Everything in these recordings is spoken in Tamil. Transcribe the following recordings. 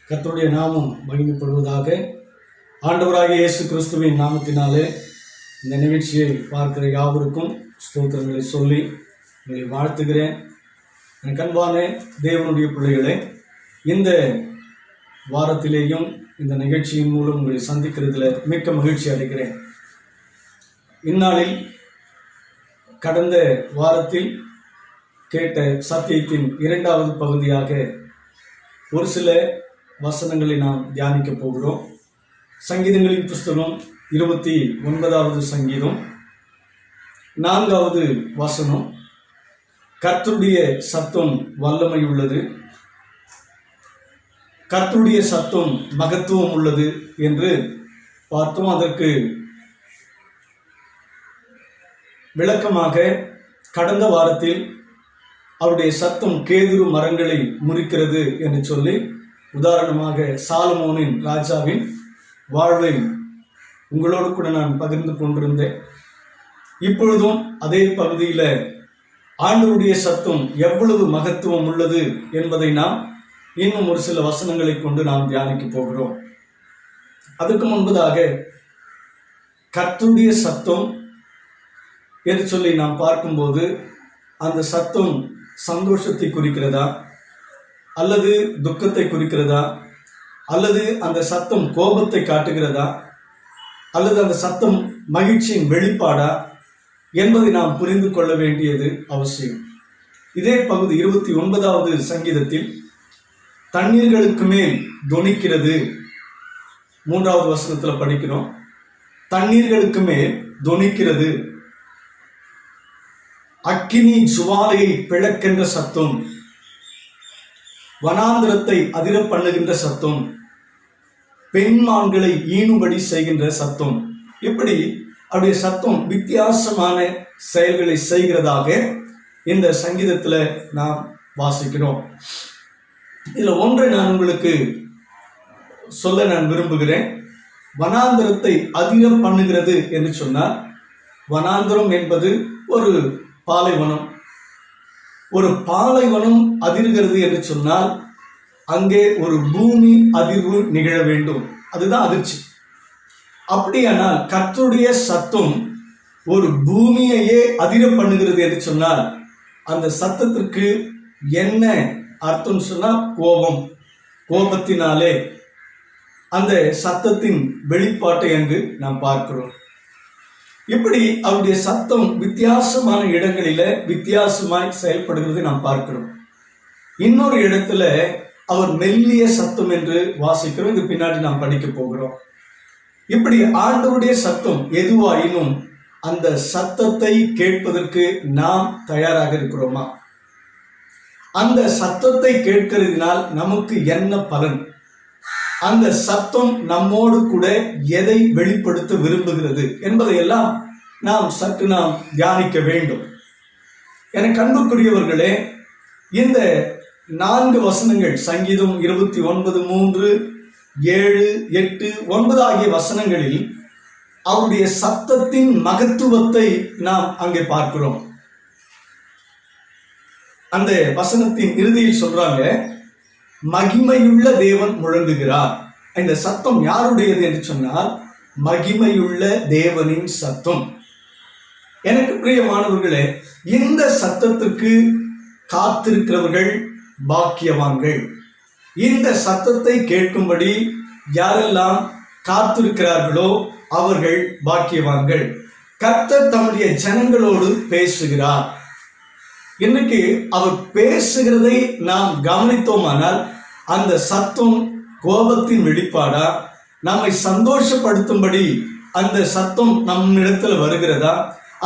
கர்த்தருடைய நாமம் மகிமைப்படுவதாக. ஆண்டவராகிய இயேசு கிறிஸ்துவின் நாமத்தினாலே இந்த நிகழ்ச்சியை பார்க்கிற யாவருக்கும் ஸ்தோத்திரங்களை சொல்லி உங்களை வாழ்த்துகிறேன். எனக்கு அன்பான தேவனுடைய பிள்ளைகளே, இந்த வாரத்திலேயும் இந்த நிகழ்ச்சியின் மூலம் உங்களை சந்திக்கிறதுல மிக்க மகிழ்ச்சி அடைகிறேன். இந்நாளில் கடந்த வாரத்தில் கேட்ட சத்தியத்தின் இரண்டாவது பகுதியாக ஒரு சில வசனங்களை நாம் தியானிக்க போகிறோம். சங்கீதங்களின் புஸ்தகம் 29வது சங்கீதம் 4வது வசனம், கர்த்தருடைய சத்தம் வல்லமை உள்ளது, கர்த்தருடைய சத்தம் மகத்துவம் உள்ளது என்று பார்த்தோம். அதற்கு விளக்கமாக கடந்த வாரத்தில் அவருடைய சத்தம் கேதுரு மரங்களை முறிக்கிறது என்று சொல்லி உதாரணமாக சாலமோனின் ராஜாவின் வாழ்வை உங்களோடு கூட நான் பகிர்ந்து கொண்டிருந்தேன். இப்பொழுதும் அதே பகுதியில் ஆண்டவருடைய சத்தம் எவ்வளவு மகத்துவம் உள்ளது என்பதை நாம் இன்னும் ஒரு சில வசனங்களை கொண்டு நாம் தியானிக்க போகிறோம். அதுக்கு முன்பதாக கர்த்தருடைய சத்தம் என்று சொல்லி நாம் பார்க்கும்போது அந்த சத்தம் சந்தோஷத்தை குறிக்கிறதா அல்லது துக்கத்தை குறிக்கிறதா, அல்லது அந்த சத்தம் கோபத்தை காட்டுகிறதா, அல்லது அந்த சத்தம் மகிழ்ச்சியின் வெளிப்பாடா என்பதை நாம் புரிந்து கொள்ள வேண்டியது அவசியம். இதே பகுதி 29வது சங்கீதத்தில் தண்ணீர்களுக்கு மேல் தொனிக்கிறது, 3வது வசனத்தில் படிக்கிறோம். தண்ணீர்களுக்கு மேல் தொனிக்கிறது, அக்கினி ஜுவாலையை பிளக்கின்ற சத்தம், வனாந்திரத்தை அதிர பண்ணுகின்ற சத்தம், பெண்மான்களை ஈனும்படி செய்கின்ற சத்தம், இப்படி அவருடைய சத்தம் வித்தியாசமான செயல்களை செய்கிறதாக இந்த சங்கீதத்தில் நாம் வாசிக்கிறோம். இதில் ஒன்றை நான் உங்களுக்கு சொல்ல நான் விரும்புகிறேன். வனாந்திரத்தை அதிர பண்ணுகிறது என்று சொன்னால், வனாந்திரம் என்பது ஒரு பாலைவனம். ஒரு பாலைவனம் அதிர்கிறது என்று சொன்னால் அங்கே ஒரு பூமி அதிர்வு நிகழ வேண்டும், அதுதான் அதிர்ச்சி. அப்படியானால் கர்த்தருடைய சத்தம் ஒரு பூமியையே அதிர பண்ணுகிறது என்று சொன்னால் அந்த சத்தத்திற்கு என்ன அர்த்தம் சொன்னால் கோபம். கோபத்தினாலே அந்த சத்தத்தின் வெளிப்பாட்டை அங்கு நாம் பார்க்கிறோம். இப்படி அவருடைய சத்தம் வித்தியாசமான இடங்களில வித்தியாசமாய் செயல்படுகிறதை நாம் பார்க்கிறோம். இன்னொரு இடத்துல அவர் மெல்லிய சத்தம் என்று வாசிக்கிறோம். இது பின்னாடி நாம் படிக்க போகிறோம். இப்படி ஆண்டவருடைய சத்தம் எதுவாயினும் அந்த சத்தத்தை கேட்பதற்கு நாம் தயாராக இருக்கிறோமா? அந்த சத்தத்தை கேட்கிறதுனால் நமக்கு என்ன பலன்? அந்த சத்தம் நம்மோடு கூட எதை வெளிப்படுத்த விரும்புகிறது என்பதையெல்லாம் நாம் சற்று தியானிக்க வேண்டும். எனக்கு அன்புக்குரியவர்களே, இந்த 4 வசனங்கள் சங்கீதம் 29, 3, 7, 8, 9 ஆகிய வசனங்களில் அவருடைய சத்தத்தின் மகத்துவத்தை நாம் அங்கே பார்க்கிறோம். அந்த வசனத்தின் இறுதியில் சொல்றாங்க, மகிமையுள்ள தேவன் முழங்குகிறார். இந்த சத்தம் யாருடையது என்று சொன்னால் மகிமையுள்ள தேவனின் சத்தம். எனக்கு பிரியமானவர்களே, இந்த சத்தத்திற்கு காத்திருக்கிறவர்கள் பாக்கியவான்கள். இந்த சத்தத்தை கேட்கும்படி யாரெல்லாம் காத்திருக்கிறார்களோ அவர்கள் பாக்கியவான்கள். கர்த்தர் தம்முடைய ஜனங்களோடு பேசுகிறார். இன்னைக்கு அவர் பேசுகிறதை நாம் கவனித்தோமானால் அந்த சத்தம் கோபத்தின் வெளிப்பாடா, நம்மை சந்தோஷப்படுத்தும்படி அந்த சத்தம் நம்மிடத்தில் வருகிறதா,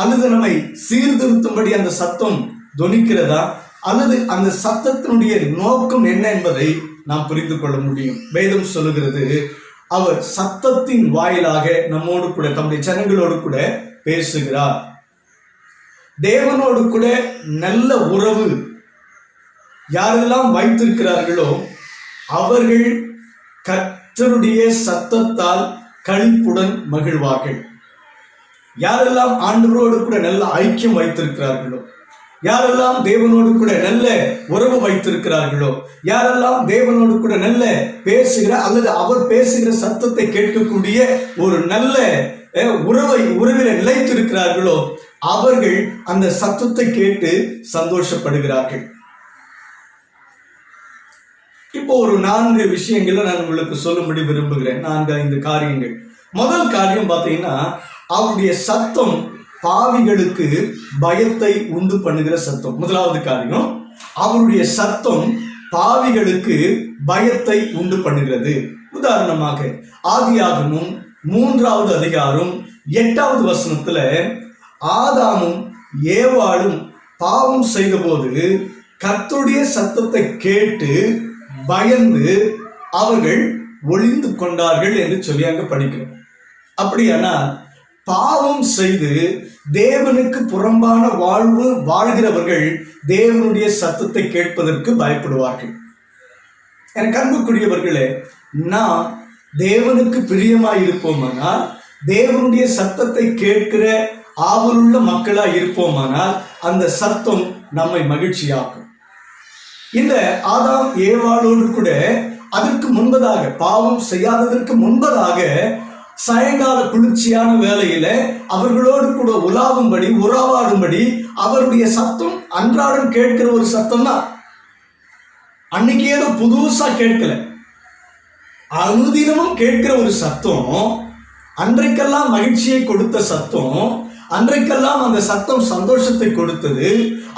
அல்லது நம்மை சீர்திருத்தும்படி அந்த சத்தம் தொனிக்கிறதா, அல்லது அந்த சத்தத்தினுடைய நோக்கம் என்ன என்பதை நாம் புரிந்து கொள்ள முடியும். வேதம் சொல்லுகிறது, அவர் சத்தத்தின் வாயிலாக நம்மோடு கூட தம்முடைய ஜனங்களோடு கூட பேசுகிறார். தேவனோடு கூட நல்ல உறவு யாரெல்லாம் வைத்திருக்கிறார்களோ அவர்கள் கர்த்தருடைய சத்தத்தால் களிப்புடன் மகிழ்வார்கள். யாரெல்லாம் ஆண்டவரோடு கூட நல்ல ஐக்கியம் வைத்திருக்கிறார்களோ, யாரெல்லாம் தேவனோடு கூட நல்ல உறவு வைத்திருக்கிறார்களோ, யாரெல்லாம் தேவனோடு கூட நல்ல பேசுகிற அல்லது அவர் பேசுகிற சத்தத்தை கேட்கக்கூடிய ஒரு நல்ல உறவில நிலைத்திருக்கிறார்களோ, அவர்கள் அந்த சத்தத்தை கேட்டு சந்தோஷப்படுகிறார்கள். இப்போ ஒரு 4 விஷயங்களை நான் உங்களுக்கு சொல்லும்படி விரும்புகிறேன். 4-5 காரியங்கள். முதல் காரியம் பார்த்தீங்கன்னா, அவருடைய சத்தம் பாவிகளுக்கு பயத்தை உண்டு பண்ணுகிற சத்தம். முதலாவது காரியம், அவருடைய சத்தம் பாவிகளுக்கு பயத்தை உண்டு பண்ணுகிறது. உதாரணமாக ஆதியாகமம் 3வது அதிகாரம் 8வது வசனத்துல, ஆதாமும் ஏவாளும் பாவம் செய்த போது கர்த்தருடைய சத்தத்தை கேட்டு பயந்து அவர்கள் ஒளிந்து கொண்டார்கள் என்று சொல்லி அங்க படிக்கிறோம். அப்படியானால் பாவம் செய்து தேவனுக்கு புறம்பான வாழ்வு வாழ்கிறவர்கள் தேவனுடைய சத்தத்தை கேட்பதற்கு பயப்படுவார்கள். எனக்கு அன்புக்குரியவர்களே, நாம் தேவனுக்கு பிரியமாய் இருப்போமானால், தேவனுடைய சத்தத்தை கேட்கிற ஆவலுள்ள மக்களாய் இருப்போமானால், அந்த சத்தம் நம்மை மகிழ்ச்சியாக்கும். இந்த ஆதாம் ஏவாளோடு கூட அதற்கு முன்பதாக, பாவம் செய்யாததற்கு முன்பதாக, சாயங்கால குளிர்ச்சியான வேளையில அவர்களோடு கூட உலாவும்படி உறவாடும்படி அவருடைய சத்தம் அன்றாடம் கேட்கிற ஒரு சத்தம் தான். அன்னைக்கு ஏதோ புதுசா கேட்கல, அனுதினமும் கேட்கிற ஒரு சத்தம். அன்றைக்கெல்லாம் மகிழ்ச்சியை கொடுத்த சத்தம், அன்றைக்கெல்லாம் அந்த சத்தம் சந்தோஷத்தை கொடுத்தது,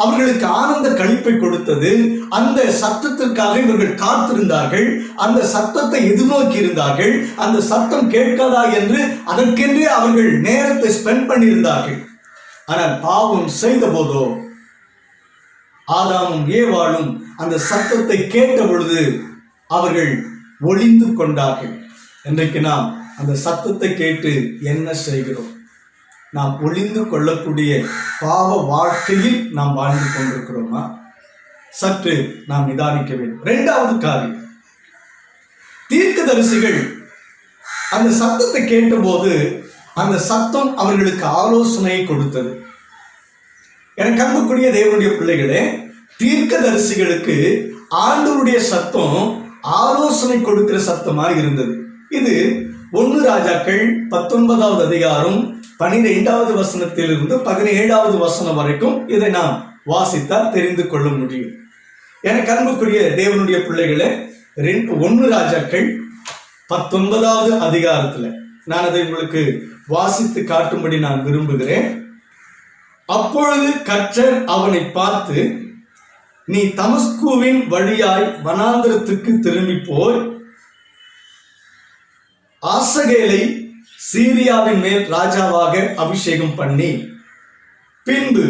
அவர்களுக்கு ஆனந்த களிப்பை கொடுத்தது. அந்த சத்தத்திற்காக இவர்கள் காத்திருந்தார்கள், அந்த சத்தத்தை எதிர்நோக்கி இருந்தார்கள். அந்த சத்தம் கேட்காதா என்று அதற்கென்றே அவர்கள் நேரத்தை ஸ்பெண்ட் பண்ணியிருந்தார்கள். ஆனால் பாவம் செய்த போதோ ஆதாமும் ஏவாளும் அந்த சத்தத்தை கேட்ட பொழுது அவர்கள் ஒளிந்து கொண்டார்கள். இன்றைக்கு நாம் அந்த சத்தத்தை கேட்டு என்ன செய்கிறோம்? நாம் ஒளிந்து கொள்ளக்கூடிய பாவ வாழ்க்கையில் நாம் வாழ்ந்து கொண்டிருக்கிறோமா? சற்று நாம் நிதானிக்க வேண்டும். 2வது காரியம், தீர்க்கதரிசிகள் அந்த சத்தத்தை கேட்டபோது அந்த சத்தம் அவர்களுக்கு ஆலோசனையை கொடுத்தது. எனக்கு அன்புக்குரிய தேவனுடைய பிள்ளைகளே, தீர்க்கதரிசிகளுக்கு ஆண்டவருடைய சத்தம் ஆலோசனை கொடுக்கிற சத்தமாக இருந்தது. இது 1 ராஜாக்கள் 19வது அதிகாரம் 12வது வசனத்திலிருந்து 17வது வசனம் வரைக்கும் இதை நாம் வாசித்தால் தெரிந்து கொள்ள முடியும். எனக்கு அன்புக்குரிய தேவனுடைய பிள்ளைகளே, 1 ராஜாக்கள் 19வது அதிகாரத்துல நான் அதை உங்களுக்கு வாசித்து காட்டும்படி நான் விரும்புகிறேன். அப்பொழுது கர்த்தர் அவனை பார்த்து, நீ தமஸ்குவின் வழியாய் வனாந்திரத்துக்கு திரும்பி போய் ஆசகேலை சீரியாவின் மேல் ராஜாவாக அபிஷேகம் பண்ணி, பின்பு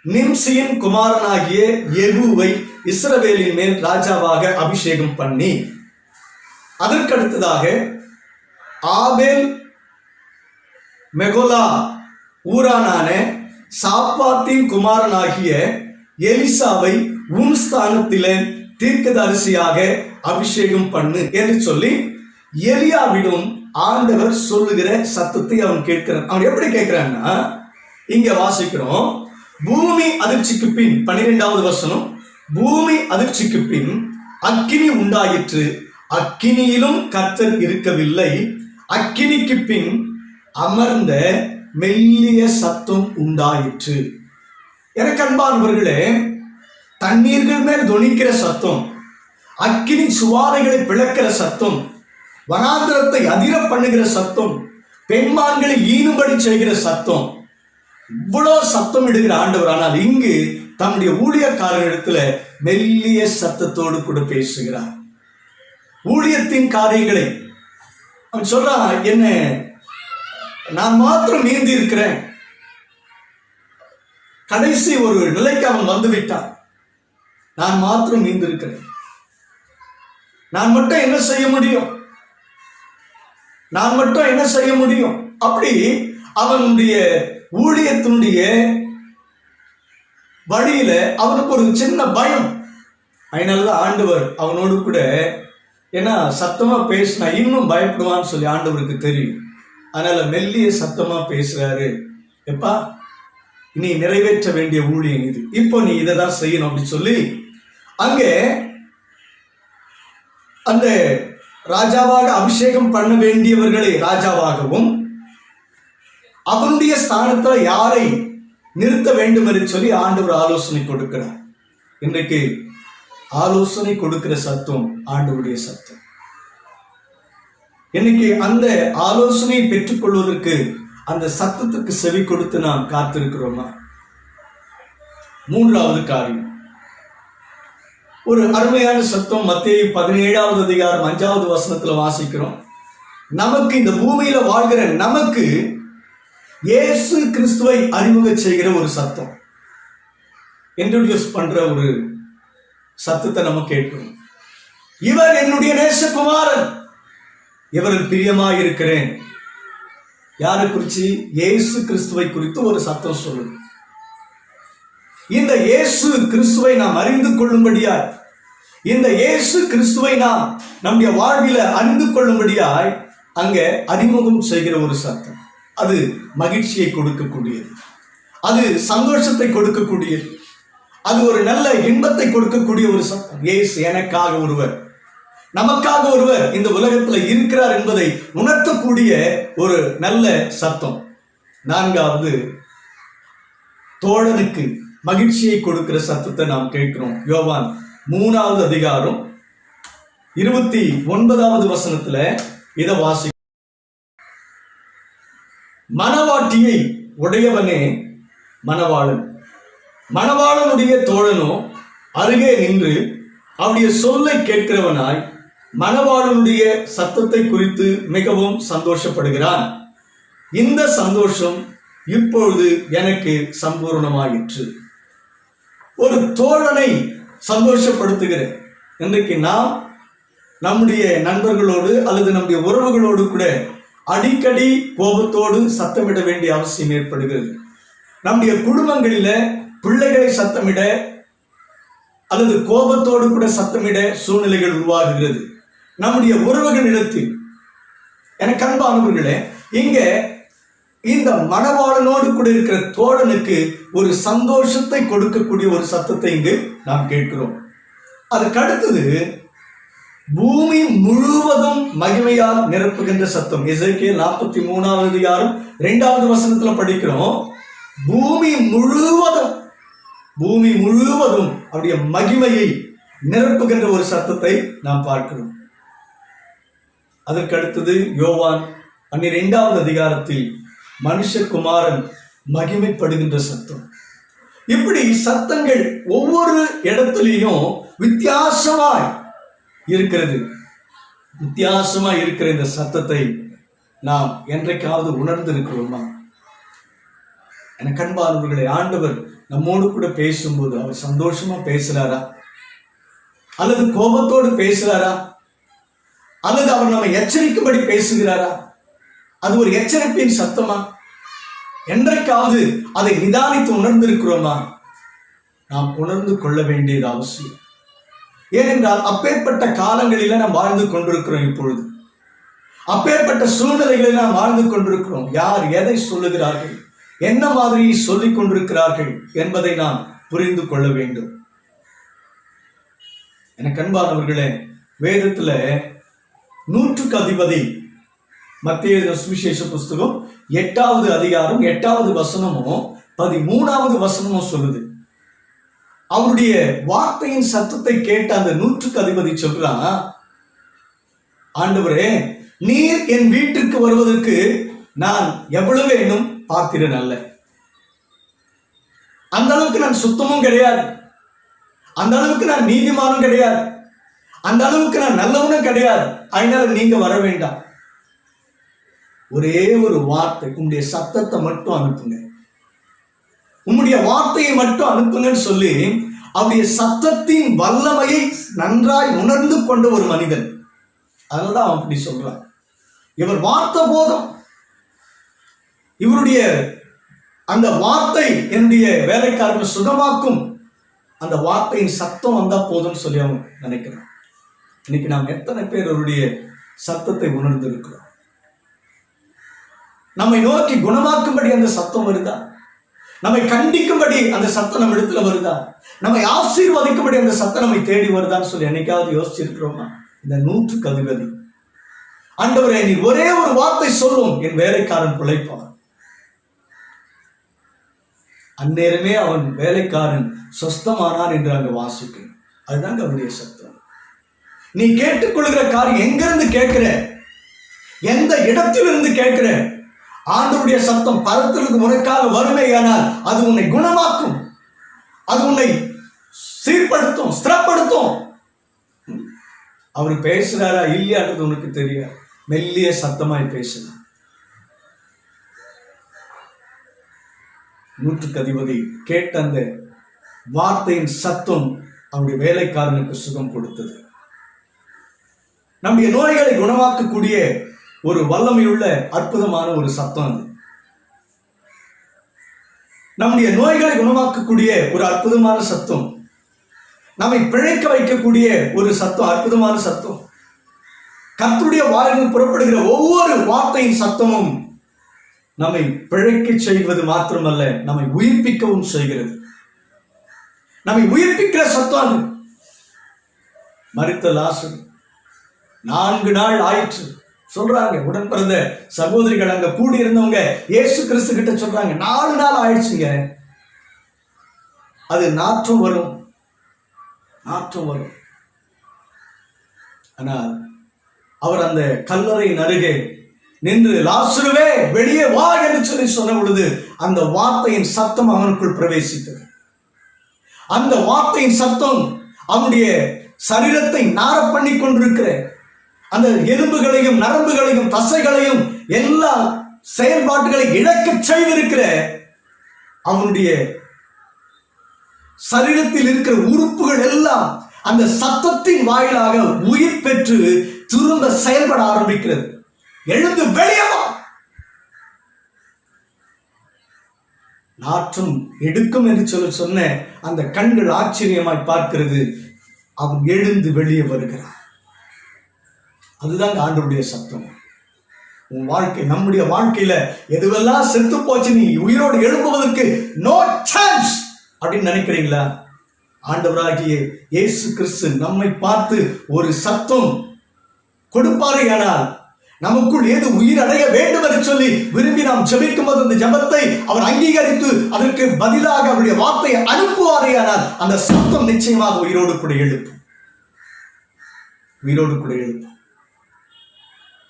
நிம்சியின் குமாரனாகிய யெகூவை இஸ்ரவேலின் மேல் ராஜாவாக அபிஷேகம் பண்ணி, அதற்கடுத்ததாக ஆபேல் மெகோலா ஊரானான சாப்பாத்தின் குமாரனாகிய எலிசாவை உன் ஸ்தானத்திலே தீர்க்கதரிசியாக அபிஷேகம் பண்ணு என்று சொல்லி எலியாவிடம் ஆண்டவர் சொல்லுகிற சத்தத்தை அவன் கேட்கிறான். அவன் எப்படி கேட்கிறான்னா, இங்க வாசிக்கிறோம், பூமி அதிர்ச்சிக்கு பின் 12வது வசனம், பூமி அதிர்ச்சிக்கு பின் அக்கினி உண்டாயிற்று, அக்கினியிலும் கர்த்தர் இருக்கவில்லை, அக்கினிக்கு பின் அமர்ந்த மெல்லிய சத்தம் உண்டாயிற்று. எனக்கு அன்பானவர்களே, தண்ணீர்கள் மேல் தொனிக்கிற சத்தம், அக்கினி சுவாலைகளை பிளக்கிற சத்தம், வனாந்திரத்தை அதிர பண்ணுகிற சத்தம், பெண்மான்களை ஈனுபடி செய்கிற சத்தம், இவ்வளவு சத்தம் இடுகிற ஆண்டவர். ஆனால் இங்கு தம்முடைய ஊழியக்காரர்களிடத்துல மெல்லிய சத்தத்தோடு கூட பேசுகிறார். ஊழியத்தின் காரியங்களை அவன் சொல்றான், என்ன நான் மாத்திரம் நீந்தி இருக்கிறேன். கடைசி ஒரு நிலைக்கு அவன் வந்து விட்டான். நான் மாத்திரம் நீந்தி இருக்கிறேன், நான் மட்டும் என்ன செய்ய முடியும், நான் மட்டும் என்ன செய்ய முடியும்? அப்படி அவனுடைய ஊழியத்தினுடைய வழியில அவனுக்கு ஒரு சின்ன பயம். அதனாலதான் ஆண்டவர் அவனோடு கூட, ஏன்னா சத்தமா பேசினா இன்னும் பயப்படுவான்னு சொல்லி ஆண்டவருக்கு தெரியும். அதனால மெல்லிய சத்தமா பேசுறாரு. எப்பா, நீ நிறைவேற்ற வேண்டிய ஊழியம் இது. இப்போ நீ இதை தான் செய்யணும் அப்படின்னு சொல்லி அங்கே அந்த ராஜாவாக அபிஷேகம் பண்ண வேண்டியவர்களை ராஜாவாகவும் அவனுடைய ஸ்தானத்துல யாரை நிறுத்த வேண்டும் என்று சொல்லி ஆண்டவர் ஆலோசனை கொடுக்கிறார். இன்றைக்கு ஆலோசனை கொடுக்கிற சத்தம் ஆண்டவருடைய சத்தம். இன்னைக்கு அந்த ஆலோசனையை பெற்றுக்கொள்வதற்கு அந்த சத்தத்துக்கு செவி கொடுத்து நாம் காத்திருக்கிறோமா? மூன்றாவது காரியம், ஒரு அருமையான சத்தம் மத்தேயு 17வது அதிகாரம் 5வது வசனத்துல வாசிக்கிறோம். நமக்கு இந்த பூமியில வாழ்கிற நமக்கு இயேசு கிறிஸ்துவை அறிமுகம் செய்கிற ஒரு சத்தம், இன்ட்ரோடியூஸ் பண்ற ஒரு சத்தத்தை நம்ம கேட்கிறோம். இவர் என்னுடைய நேசகுமாரன், இவரில் பிரியமாய் இருக்கிறேன். யாரை குறிச்சு? இயேசு கிறிஸ்துவை குறித்து ஒரு சத்தம் சொல்லுது. இந்த இயேசு கிறிஸ்துவை நாம் அறிந்து கொள்ளும்படியாய், இந்த இயேசு கிறிஸ்துவை நாம் நம்முடைய வாழ்வில அறிந்து கொள்ளும்படியாய் அங்க அறிமுகம் செய்கிற ஒரு சத்தம். அது மகிழ்ச்சியை கொடுக்கக்கூடியது, அது சந்தோஷத்தை கொடுக்கக்கூடியது, அது ஒரு நல்ல இன்பத்தை கொடுக்கக்கூடிய ஒரு சத்தம். இயேசு எனக்காக ஒருவர், நமக்காக ஒருவர் இந்த உலகத்துல இருக்கிறார் என்பதை உணர்த்தக்கூடிய ஒரு நல்ல சத்தம். நான்காவது, தோழனுக்கு மகிழ்ச்சியை கொடுக்கிற சத்தத்தை நாம் கேட்கிறோம். யோவான் 3வது அதிகாரம் 29வது வசனத்துல இத வாசி. மணவாட்டியை உடையவனே மணவாளன், மணவாளனுடைய தோழனோ அருகே நின்று அவருடைய சொல்லை கேட்கிறவனாய் மணவாளனுடைய சத்தத்தை குறித்து மிகவும் சந்தோஷப்படுகிறான். இந்த சந்தோஷம் இப்பொழுது எனக்கு சம்பூர்ணமாயிற்று. ஒரு தோழனை சந்தோஷப்படுத்துகிற, இன்றைக்கு நாம் நம்முடைய நண்பர்களோடு அல்லது நம்முடைய உறவுகளோடு கூட அடிக்கடி கோபத்தோடு சத்தமிட வேண்டிய அவசியம் ஏற்படுகிறது. நம்முடைய குடும்பங்களில பிள்ளைகளை சத்தமிட அல்லது கோபத்தோடு கூட சத்தமிட சூழ்நிலைகள் உருவாகுகிறது. நம்முடைய உறவுகளிடத்தில், எனக்கு அன்பானவர்களே, இங்க இந்த மணவாளனோடு கூட இருக்கிற தோழனுக்கு ஒரு சந்தோஷத்தை கொடுக்கக்கூடிய ஒரு சத்தத்தை இங்கு நாம் கேட்கிறோம். அதுக்கு அடுத்தது, பூமி முழுவதும் மகிமையால் நிரப்புகின்ற சத்தம். எசேக்கியேல் 43வது அதிகாரம் 2வது வசனத்துல படிக்கிறோம். பூமி முழுவதும் அவருடைய மகிமையை நிரப்புகின்ற ஒரு சத்தத்தை நாம் பார்க்கிறோம். அதற்கு அடுத்தது யோவான் 12வது அதிகாரத்தில் மனுஷகுமாரன் மகிமைப்படுகின்ற சத்தம். இப்படி சத்தங்கள் ஒவ்வொரு இடத்திலையும் வித்தியாசமாய் இருக்கிறது. வித்தியாசமாய் இருக்கிற இந்த சத்தத்தை நாம் என்றைக்காவது உணர்ந்து இருக்கிறோமா? எனக்கு அன்பானவர்களே, ஆண்டவர் நம்மோடு கூட பேசும்போது அவர் சந்தோஷமா பேசுறாரா, அல்லது கோபத்தோடு பேசுறாரா, அல்லது அவர் நம்மை எச்சரிக்கும்படி பேசுகிறாரா? அது ஒரு எச்சரிப்பின் சத்தமா? என்றைக்காவது அதை நிதானித்து உணர்ந்திருக்கிறோமா? நாம் உணர்ந்து கொள்ள வேண்டியது அவசியம். ஏனென்றால் அப்பேற்பட்ட காலங்களில நாம் வாழ்ந்து கொண்டிருக்கிறோம். இப்பொழுது அப்பேற்பட்ட சூழ்நிலைகளில் நாம் வாழ்ந்து கொண்டிருக்கிறோம். யார் எதை சொல்லுகிறார்கள், என்ன மாதிரி சொல்லிக் கொண்டிருக்கிறார்கள் என்பதை நாம் புரிந்து கொள்ள வேண்டும். எனக்கு அன்பானவர்களே, வேதத்துல 100க்கு அதிபதி மத்தேயு சுவிசேஷ புஸ்தகம் 8வது அதிகாரம் 8வது வசனமும் 13வது வசனமும் சொல்லுது. அவருடைய வார்த்தையின் சத்தத்தை கேட்ட அந்த 100க்கு அதிபதி சொல்றான், ஆண்டவரே, நீர் என் வீட்டிற்கு வருவதற்கு நான் எவ்வளவு வேணும் பாத்திரன் அல்ல. அந்த அளவுக்கு நான் சுத்தமும் கிடையாது, அந்த அளவுக்கு நான் நீதிமானும் கிடையாது, அந்த அளவுக்கு நான் நல்லவனும் கிடையாது. அதனால நீங்க வர வேண்டாம். ஒரே ஒரு வார்த்தை, உங்களுடைய சத்தத்தை மட்டும் அனுப்புங்க, உம்முடைய வார்த்தையை மட்டும் அனுப்புங்கன்னு சொல்லி அவருடைய சத்தத்தின் வல்லமையை நன்றாய் உணர்ந்து கொண்ட ஒரு மனிதன். அதனாலதான் அவன் அப்படி சொல்றான், இவர் வார்த்தை போதும், இவருடைய அந்த வார்த்தை என்னுடைய வேலைக்காரனை சுகமாக்கும், அந்த வார்த்தையின் சத்தம் வந்தா போதும்னு சொல்லி அவன் நினைக்கிறான். இன்னைக்கு நாம் எத்தனை பேர் அவருடைய சத்தத்தை உணர்ந்து இருக்கிறோம்? நம்மை நோக்கி குணமாக்கும்படி அந்த சத்தம் வருதா? நம்மை கண்டிக்கும்படி அந்த சத்தம் நம்ம இடத்துல வருதா? நம்மை ஆசீர்வதிக்கும்படி அந்த சத்தம் நம்மை தேடி வருதான்னு சொல்லி என்னைக்காவது யோசிச்சிருக்கிறோமா? இந்த 100க்கு அதிபதி, ஆண்டவரே நீ ஒரே ஒரு வார்த்தை சொல்லும், என் வேலைக்காரன் பிழைப்பான். அந்நேரமே அவன் வேலைக்காரன் சொஸ்தமானான் என்று அங்க வாசிக்கும். அதுதான் அவருடைய சத்தம். நீ கேட்டுக்கொள்கிற காரியம் எங்கிருந்து கேட்கிற, எந்த இடத்திலிருந்து கேட்கிற, ஆண்டவருடைய சத்தம் பரத்திலிருந்து உனக்காக வறுமையானால் அது உன்னை குணமாக்கும், அது உன்னை சீர்படுத்தும், ஸ்திரப்படுத்தும். அவர் பேசுறாரா இல்லையான்றது உனக்கு தெரியாது. மெல்லிய சத்தமாய் பேசலாம். 100க்கு அதிபதி கேட்ட அந்த வார்த்தையின் சத்தம் அவருடைய வேலைக்காரனுக்கு சுகம் கொடுத்தது. நம்முடைய நோய்களை குணமாக்கக்கூடிய ஒரு வல்லமையுள்ள அற்புதமான ஒரு சத்தம் அது. நம்முடைய நோய்களை குணமாக்கக்கூடிய ஒரு அற்புதமான சத்தம், நம்மை பிழைக்க வைக்கக்கூடிய ஒரு சத்தம், அற்புதமான சத்தம். கர்த்தருடைய வாயிலிருந்து புறப்படுகிற ஒவ்வொரு வார்த்தையின் சத்தமும் நம்மை பிழைக்க செய்வது மாத்திரமல்ல, நம்மை உயிர்ப்பிக்கவும் செய்கிறது. நம்மை உயிர்ப்பிக்கிற சத்தம். மரித்த லாசரு 4 நாள் ஆயிற்று சொல்றாங்க. உடன் பிறந்த சகோதரிகள் அங்க கூடி இருந்தவங்க இயேசு கிறிஸ்து கிட்ட சொல்றாங்க, 4 நாள் ஆயிடுச்சுங்க, அது நாற்றம் வரும், நாற்றம் வரும். ஆனால் அவர் அந்த கல்லறையின் அருகே நின்று லாசருவே வெளியே வா என்று சொல்லி சொன்ன பொழுது அந்த வார்த்தையின் சத்தம் அவனுக்குள் பிரவேசித்தது. அந்த வார்த்தையின் சத்தம் அவனுடைய சரீரத்தை நார பண்ணி கொண்டிருக்கிற அந்த எலும்புகளையும் நரம்புகளையும் தசைகளையும் எல்லா செயல்பாடுகளை இழக்க செய்திருக்கிற அவனுடைய சரீரத்தில் இருக்கிற உறுப்புகள் எல்லாம் அந்த சத்தத்தின் வாயிலாக உயிர் பெற்று திரும்ப செயல்பட ஆரம்பிக்கிறது. எழுந்து வெளியே வா. நாற்றம் எடுக்கும் என்று சொன்ன அந்த கண்கள் ஆச்சரியமாய் பார்க்கிறது. அவன் எழுந்து வெளியே வருகிறான். அதுதான் ஆண்டவருடைய சத்தம். உன் வாழ்க்கை, நம்முடைய வாழ்க்கையில எதுவெல்லாம் செத்து போச்சு, நீ உயிரோடு எழும்புவதற்கு நோ சான்ஸ் அப்படின்னு நினைக்கிறீங்களா? ஆண்டவராகிய இயேசு கிறிஸ்து நம்மை பார்த்து ஒரு சத்தம் கொடுப்பாரே, ஆனால் நமக்குள் ஏது உயிர் அடைய வேண்டும் என்று சொல்லி விரும்பி நாம் ஜெபிக்கும் போது அந்த ஜெபத்தை அவர் அங்கீகரித்து அதற்கு பதிலாக அவருடைய வார்த்தையை அனுப்புவாரே, ஆனால் அந்த சத்தம் நிச்சயமாக உயிரோடு கூட எழுப்பும், உயிரோடு கூட எழுப்பும்.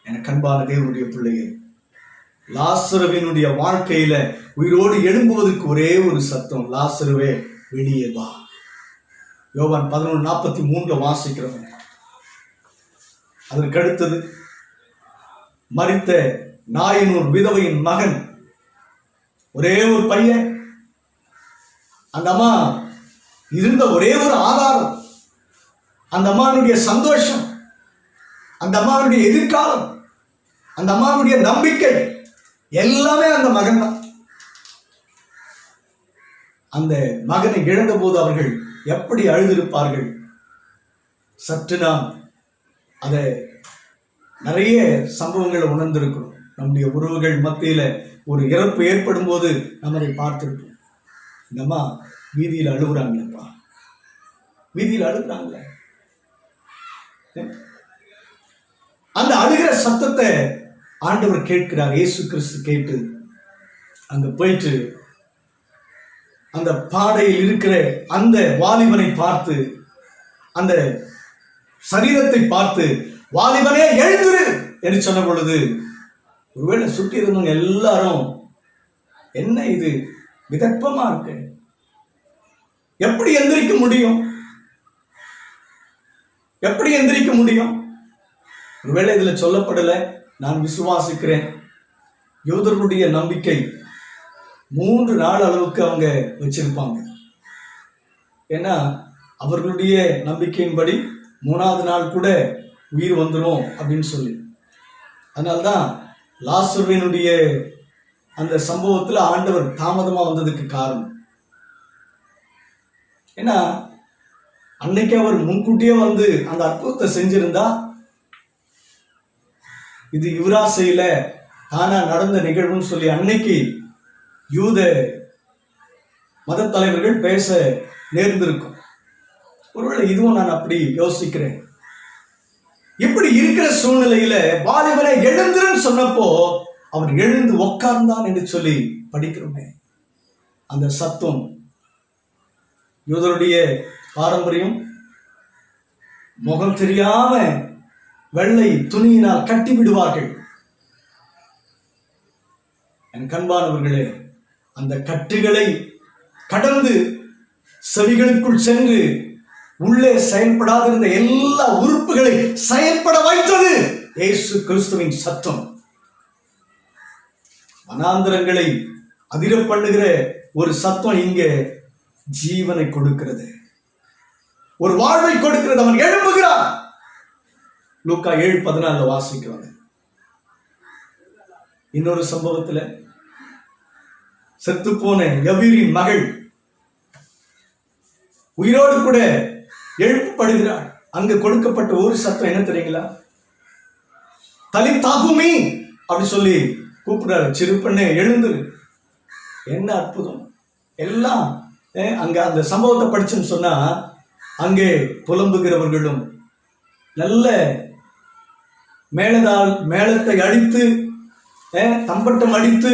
எனக்கு அன்பான தேவனுடைய பிள்ளையே, லாசருவினுடைய வாழ்க்கையில உயிரோடு எழும்புவதற்கு ஒரே ஒரு சத்தம், லாசருவே வெளியே வா. யோவான் 11:43 வாசிக்கிறோம். அதற்கு அடுத்தது மரித்த நாயனூர் விதவையின் மகன், ஒரே ஒரு பையன். அந்த அம்மா இருந்த ஒரே ஒரு ஆதாரம், அந்த அம்மாவுடைய சந்தோஷம், அந்த அம்மாவுடைய எதிர்காலம், அந்த அம்மாவுடைய நம்பிக்கை எல்லாமே அந்த மகன் தான். அந்த மகனை இழந்த போது அவர்கள் எப்படி அழுதிருப்பார்கள். சற்று நாம் அதை நிறைய சம்பவங்களை உணர்ந்திருக்கிறோம். நம்முடைய உறவுகள் மத்தியில ஒரு இறப்பு ஏற்படும் போது நம்ம அதை பார்த்திருப்போம். இந்த அம்மா வீதியில் அழுகுறாங்களப்பா, வீதியில் அழுகுறாங்களே. அந்த அழுகிற சத்தத்தை ஆண்டவர் கேட்கிறார். இயேசு கிறிஸ்து கேட்டு அங்க போயிட்டு அந்த பாடையில் இருக்கிற அந்த வாலிபனை பார்த்து, அந்த சரீரத்தை பார்த்து, வாலிபனே எழுந்துரு என்று சொன்ன பொழுது, ஒருவேளை சுற்றி இருந்தவங்க எல்லாரும் என்ன இது விதப்பமா இருக்கு, எப்படி எந்திரிக்க முடியும், எப்படி எந்திரிக்க முடியும்? ஒருவேளை இதுல சொல்லப்படல. நான் விசுவாசிக்கிறேன், யூதர்களுடைய நம்பிக்கை 3 நாள் அளவுக்கு அவங்க வச்சிருப்பாங்க. ஏன்னா அவர்களுடைய நம்பிக்கையின்படி 3ஆவது நாள் கூட உயிர் வந்துடும் அப்படின்னு சொல்லி. அதனால்தான் லாசருவினுடைய அந்த சம்பவத்தில் ஆண்டவர் தாமதமா வந்ததுக்கு காரணம். ஏன்னா அன்னைக்கு அவர் முன்கூட்டியே வந்து அந்த அற்புதத்தை செஞ்சிருந்தா, இது இவரா செய்யல, ஆனா நடந்த நிகழ்வுன்னு சொல்லி அன்னைக்கு யூத மத தலைவர்கள் பேச நேர்ந்திருக்கும். ஒருவேளை இதுவும் நான் அப்படி யோசிக்கிறேன். இப்படி இருக்கிற சூழ்நிலையில வாலிபனை எழுந்துருன்னு சொன்னப்போ அவர் எழுந்து உட்கார்ந்தான் என்று சொல்லி படிக்கிறோமே. அந்த சத்தம் யூதருடைய பாரம்பரியம், முகம் தெரியாம வெள்ளை துணியினால் கட்டி விடுவார்கள். என் கண்பானவர்களே, அந்த கட்டுகளை கடந்து செவிகளுக்குள் சென்று உள்ளே செயல்படாதிருந்த எல்லா உறுப்புகளை செயல்பட வைத்தது இயேசு கிறிஸ்துவின் சத்தம். வனாந்தரங்களை அதிர பண்ணுகிற ஒரு சத்தம் இங்கே ஜீவனை கொடுக்கிறது, ஒரு வாழ்வை கொடுக்கிறது. அவன் எழும்புகிறான். லூக்கா 7:14 வாசிக்கிறாங்க. இன்னொரு சம்பவத்துல செத்து போன யவீரின் மகள் உயிரோடு கூட எழுப்பப்படுகிறாள். அங்கு கொடுக்கப்பட்ட ஒரு சத்தம் என்ன தெரியுங்களா? தலித்தாகுமி அப்படி சொல்லி கூப்பிடுறாரு. சிறு பெண்ணே எழுந்துரு. என்ன அற்புதம்! எல்லாம் அங்க அந்த சம்பவத்தை படிச்சுன்னு சொன்னா அங்கே புலம்புகிறவர்களும் நல்ல மேளத்தை அடித்து தம்பட்டம் அடித்து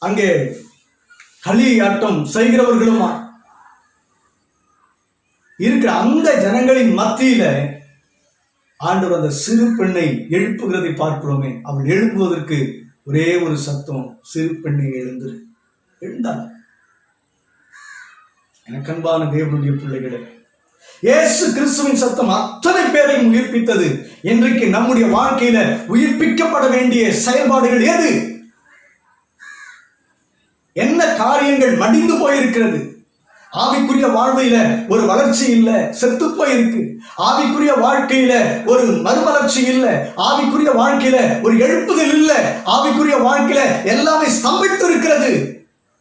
அங்கே களியாட்டம் செய்கிறவர்களுமா இருக்கிற அந்த ஜனங்களின் மத்தியில ஆண்டவர் அந்த சிறு பெண்ணை எழுப்புகிறதை பார்க்கிறோமே. அவள் எழுப்புவதற்கு ஒரே ஒரு சத்தம், சிறு பெண்ணை எழுந்தார். எனக்கு அன்பான தேவனுடைய பிள்ளைகளே, இயேசு கிறிஸ்துவின் சத்தம் அத்தனை பேரையும் உயிர்ப்பித்தது. இன்றைக்கு நம்முடைய வாழ்க்கையில உயிர்ப்பிக்கப்பட வேண்டிய செயல்பாடுகள் எது? என்ன காரியங்கள் மடிந்து போயிருக்கிறது? ஆவிக்குரிய வாழ்வையில ஒரு வளர்ச்சி இல்ல, செத்து போயிருக்கு. ஆவிக்குரிய வாழ்க்கையில ஒரு மறுமலர்ச்சி இல்ல. ஆவிக்குரிய வாழ்க்கையில ஒரு எழுப்புதல் இல்ல. ஆவிக்குரிய வாழ்க்கையில எல்லாமே ஸ்தம்பித்து இருக்கிறது.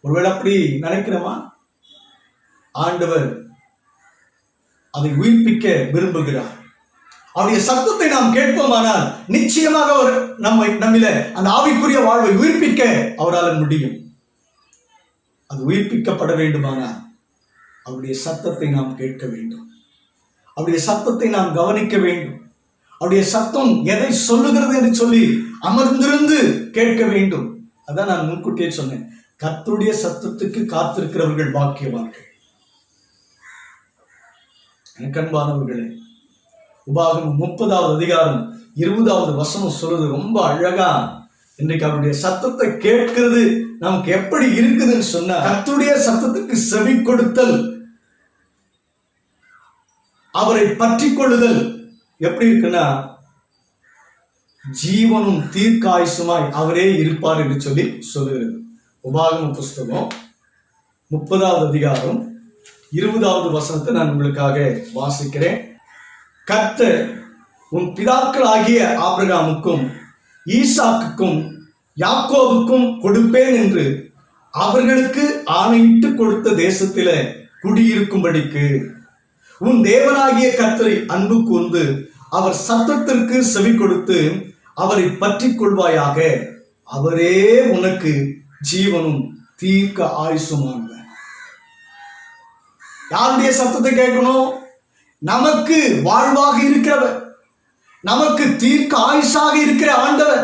ஒருவேளை அப்படி நினைக்கிறோமா? ஆண்டவர் அதை உயிர்ப்பிக்க விரும்புகிறார். அவருடைய சத்தத்தை நாம் கேட்போமானால் நிச்சயமாக அவர் நம்மில அந்த ஆவிக்குரிய வாழ்வை உயிர்ப்பிக்க அவரால் முடியும். அது உயிர்ப்பிக்கப்பட வேண்டுமானால் அவருடைய சத்தத்தை நாம் கேட்க வேண்டும். அவருடைய சத்தத்தை நாம் கவனிக்க வேண்டும். அவருடைய சத்தம் எதை சொல்லுகிறது என்று சொல்லி அமர்ந்திருந்து கேட்க வேண்டும். அதான் நான் முன்கூட்டியே சொன்னேன், கர்த்தருடைய சத்தத்துக்கு காத்திருக்கிறவர்கள் பாக்கியவான்கள். எனக்கு அன்பானவர்களே, உபாகமம் 30வது அதிகாரம் 20வது வசனம் சொல்றது ரொம்ப அழகா. இன்றைக்கு அவருடைய சத்தத்தை கேட்கிறது நமக்கு எப்படி இருக்குதுன்னு சொன்னா, கர்த்தருடைய சத்தத்துக்கு செவி கொடுத்தல், அவரை பற்றி கொள்ளுதல் எப்படி இருக்குன்னா, ஜீவனும் தீர்க்காயுசுமாய் அவரே இருப்பார் என்று சொல்லி சொல்லுகிறது. உபாகம புஸ்தகம் 30வது அதிகாரம் 20வது வசனத்தை நான் உங்களுக்காக வாசிக்கிறேன். கர்த்தர் உன் பிதாக்கள் ஆகிய ஆபிரகாமுக்கும் ஈசாக்குக்கும் யாக்கோபுக்கும் கொடுப்பேன் என்று அவர்களுக்கு ஆணையிட்டு கொடுத்த தேசத்தில குடியிருக்கும்படிக்கு உன் தேவனாகிய கர்த்தரை அன்பு கூர்ந்து அவர் சத்தத்திற்கு செவி கொடுத்து அவரை பற்றி கொள்வாயாக. அவரே உனக்கு ஜீவனும் தீர்க்க ஆயுசுமானவர். யாருடைய சத்தத்தை கேட்கணும்? நமக்கு வாழ்வாக இருக்கிறவர், நமக்கு தீர்க்க ஆயுசாக இருக்கிற ஆண்டவர்.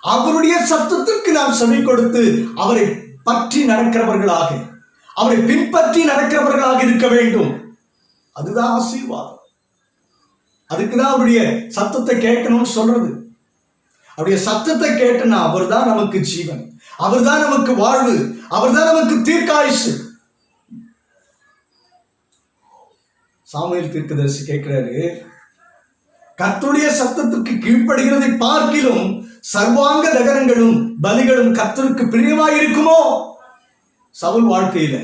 அவருடைய சத்தத்திற்கு நாம் செவி கொடுத்து அவரை பற்றி நடக்கிறவர்களாக, அவரை பின்பற்றி நடக்கிறவர்களாக இருக்க வேண்டும். அதுதான் ஆசீர்வாதம். அதுக்குதான் அவருடைய சத்தத்தை கேட்கணும்னு சொல்றது. அவருடைய சத்தத்தை கேட்டனா அவர் தான் நமக்கு ஜீவன், அவர் தான் நமக்கு வாழ்வு, அவர் தான் நமக்கு தீர்க்காயுசு. சாமுவேல் தீர்க்கதரிசி கேட்கிறாரு, கர்த்தருடைய சத்தத்திற்கு கீழ்ப்படுகிறதை பார்க்கிலும் சர்வாங்க தகனங்களும் பலிகளும் கர்த்தருக்கு பிரியமாய் இருக்குமோ? சவுல் வாழ்க்கையில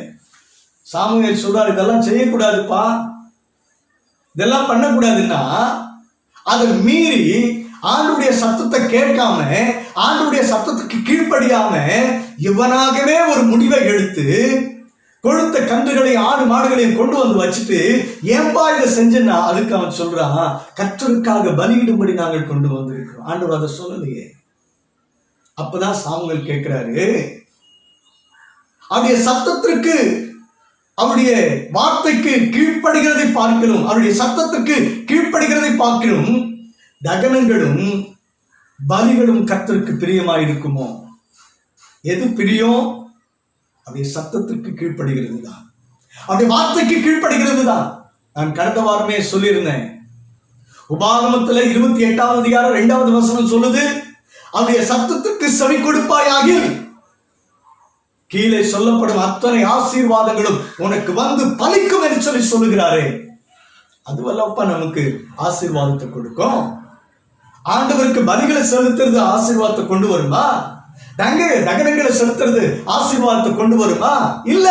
சாமுவேல் சொல்றாரு, இதெல்லாம் செய்யக்கூடாதுப்பா, இதெல்லாம் பண்ணக்கூடாதுன்னா அதை மீறி ஆண்டுடைய சத்தத்தை கேட்காம, ஆண்டுடைய சத்தத்துக்கு கீழ்ப்படியாம இவனாகவே ஒரு முடிவை எடுத்து கொழுத்த கன்றுகளை ஆடு மாடுகளையும் கொண்டு வந்து வச்சுட்டு ஏன்பா இதை செஞ்சேன்னா, அதுக்கு அவன் சொல்றான், கர்த்தருக்காக பலியிடும்படி நாங்கள் கொண்டு வந்திருக்கிறோம். ஆண்டவர் அதை சொல்லலையே. அப்பதான் சாமுவேல் கேட்கிறாரு, அவருடைய சத்தத்திற்கு அவருடைய வார்த்தைக்கு கீழ்ப்படுகிறதை பார்க்கிறோம், அவருடைய சத்தத்துக்கு கீழ்ப்படுகிறதை பார்க்கிறோம். தகனங்களும் பலிகளும் கர்த்தருக்கு பிரியமாயிருக்குமோ? எது பிரியம்? அவருடைய சத்தத்திற்கு கீழ்ப்படுகிறது தான், அவருடைய வார்த்தைக்கு கீழ்ப்படுகிறது தான். நான் கடந்த வாரமே சொல்லியிருந்தேன், உபாகமத்துல 28வது அதிகாரம் 2வது வசனம் சொல்லுது, அவருடைய சத்தத்துக்கு செவி கொடுப்பாயாகில் கீழே சொல்லப்படும் அத்தனை ஆசீர்வாதங்களும் உனக்கு வந்து பலிக்கும் என்று சொல்லி சொல்லுகிறாரே. அதுவல்லப்பா நமக்கு ஆசீர்வாதத்தை கொடுக்கும். ஆண்டவருக்கு பலிகளை செலுத்துறது ஆசீர்வாதத்தை கொண்டு வருமா? தகனங்களை செலுத்துறது ஆசீர்வாதத்தை கொண்டு வருமா? இல்ல.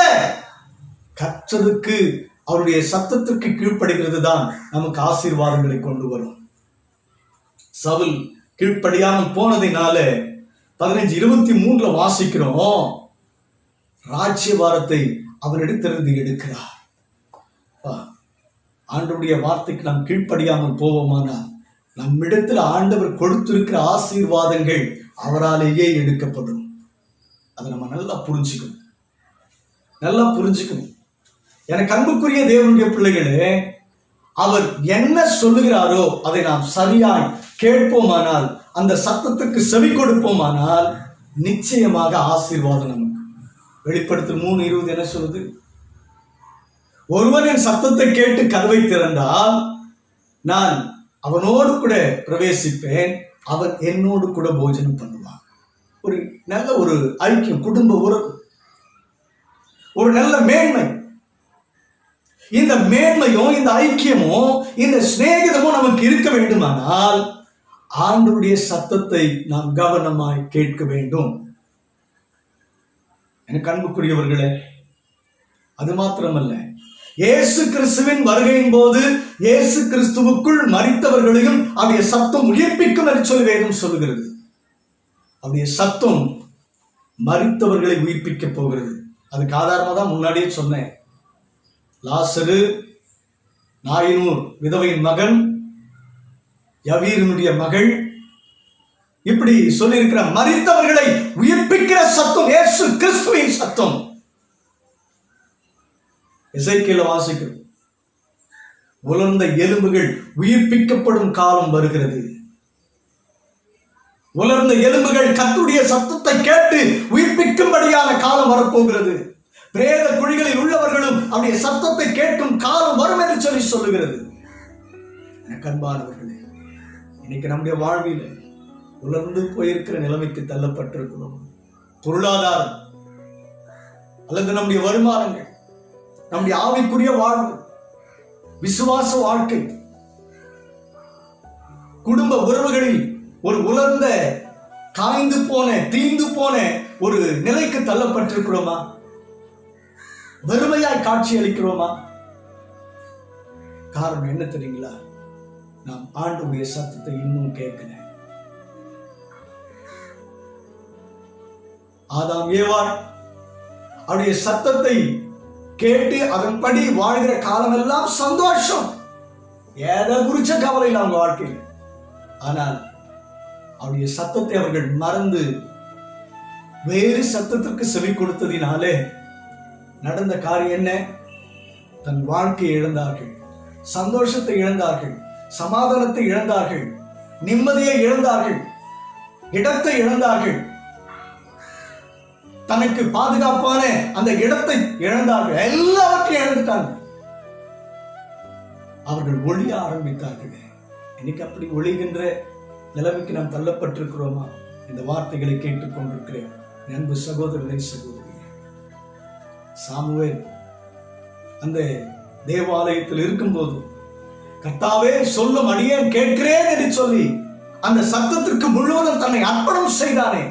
கர்த்தருக்கு அவருடைய சத்தத்திற்கு கீழ்ப்படுகிறது தான் நமக்கு ஆசீர்வாதங்களை கொண்டு வரும். சவுல் கீழ்ப்படியாமல் போனதினால 15:23 வாசிக்கிறோம், ராஜ்யபாரத்தை அவரிடத்திலிருந்து எடுக்கிறார். ஆண்டவருடைய வார்த்தைக்கு நாம் கீழ்ப்படியாமல் போவோமானால் நம்மிடத்தில் ஆண்டவர் கொடுத்திருக்கிற ஆசீர்வாதங்கள் அவராலேயே எடுக்கப்படும். அதை நம்ம நல்லா புரிஞ்சுக்கணும். எனக்கு அன்புக்குரிய தேவனுடைய பிள்ளைகளே, அவர் என்ன சொல்லுகிறாரோ அதை நாம் சரியாய் கேட்போமானால், அந்த சத்தத்துக்கு செவி கொடுப்போமானால் நிச்சயமாக ஆசீர்வாதம் நமக்கு. வெளிப்படுத்தல் 3:20 என்ன சொல்லுது? ஒருவன் என் சத்தத்தை கேட்டு கதவை திறந்தால் நான் அவனோடு கூட பிரவேசிப்பேன், அவன் என்னோடு கூட போஜனம் பண்ணுவான். ஒரு நல்ல ஒரு ஐக்கியம், குடும்ப உறவு, ஒரு நல்ல மேன்மை. இந்த மேன்மையும் இந்த ஐக்கியமும் இந்த சிநேகிதமும் நமக்கு இருக்க வேண்டுமானால் ஆண்டவருடைய சத்தத்தை நாம் கவனமாய் கேட்க வேண்டும். எனக்கு அன்புக்குரியவர்களே, அது மாத்திரமல்ல, இயேசு கிறிஸ்துவின் வருகையின் போது இயேசு கிறிஸ்துவுக்குள் மரித்தவர்களையும் அவருடைய சத்தம் உயிர்ப்பிக்கும் என்று சொல்லி வேதம் சொல்லுகிறது. அவருடைய சத்தம் மரித்தவர்களை உயிர்ப்பிக்க போகிறது. அதுக்கு ஆதாரமாக தான் முன்னாடியே சொன்னேன். லாசரு, நாயினூர் விதவையின் மகன், யவீரனுடைய மகள், இப்படி சொல்லியிருக்கிற மரித்தவர்களை உயிர்ப்பிக்கிற சத்தம் இயேசு கிறிஸ்துவின் சத்தம். எசேக்கியேல் வாசிக்கிறோம், உலர்ந்த எலும்புகள் உயிர்ப்பிக்கப்படும் காலம் வருகிறது. உலர்ந்த எலும்புகள் கர்த்தருடைய சத்தத்தை கேட்டு உயிர்ப்பிக்கும்படியான காலம் வரப்போகிறது. பிரேத குழிகளில் உள்ளவர்களும் அவருடைய சத்தத்தை கேட்கும் காலம் வரும் என்று சொல்லி சொல்லுகிறது. எனக்கு அன்பானவர்களே, இன்னைக்கு நம்முடைய வாழ்வில் உலர்ந்து போயிருக்கிற நிலைமைக்கு தள்ளப்பட்டிருக்கிறோம். பொருளாதாரம் அல்லது நம்முடைய வருமானங்கள், நம்முடைய ஆவிக்குரிய வாழ்வு, விசுவாச வாழ்க்கை, குடும்ப உறவுகளில் ஒரு உலர்ந்த, காய்ந்து போன, தீந்து போன ஒரு நிலைக்கு தள்ளப்பட்டிருக்கிறோமா? வெறுமையாய் காட்சி அளிக்கிறோமா? காரணம் என்ன தெரியுங்களா? நாம் ஆண்டவருடைய சத்தத்தை இன்னும் கேட்கல. ஆதாம் ஏவாள் அவருடைய சத்தத்தை கேட்டு அதன்படி வாழ்கிற காலம் எல்லாம் சந்தோஷம், ஏதோ குறிச்ச கவலை இல்லை அவங்க வாழ்க்கையில். ஆனால் அவருடைய சத்தத்தை அவர்கள் மறந்து வேறு சத்தத்திற்கு செவி கொடுத்ததினாலே நடந்த காரியம் என்ன? தன் வாழ்க்கையை இழந்தார்கள், சந்தோஷத்தை இழந்தார்கள், சமாதானத்தை இழந்தார்கள், நிம்மதியை இழந்தார்கள், இடத்தை இழந்தார்கள், தனக்கு பாதுகாப்பான அந்த இடத்தை இழந்தார்கள், எல்லாவற்றையும் இழந்துட்டாங்க. அவர்கள் ஒழிய ஆரம்பித்தார்கள். இன்னைக்கு அப்படி ஒழிகின்ற நிலைமைக்கு நாம் தள்ளப்பட்டிருக்கிறோமா? இந்த வார்த்தைகளை கேட்டுக் கொண்டிருக்கிறேன் அன்பு சகோதரனை, சகோதரி. சாமுவேல் அந்த தேவாலயத்தில் இருக்கும்போது கர்த்தாவே சொல்லும் அடியேன் கேட்கிறேன் என்று சொல்லி அந்த சத்தத்திற்கு முழுவதும் தன்னை அர்ப்பணம் செய்தானே.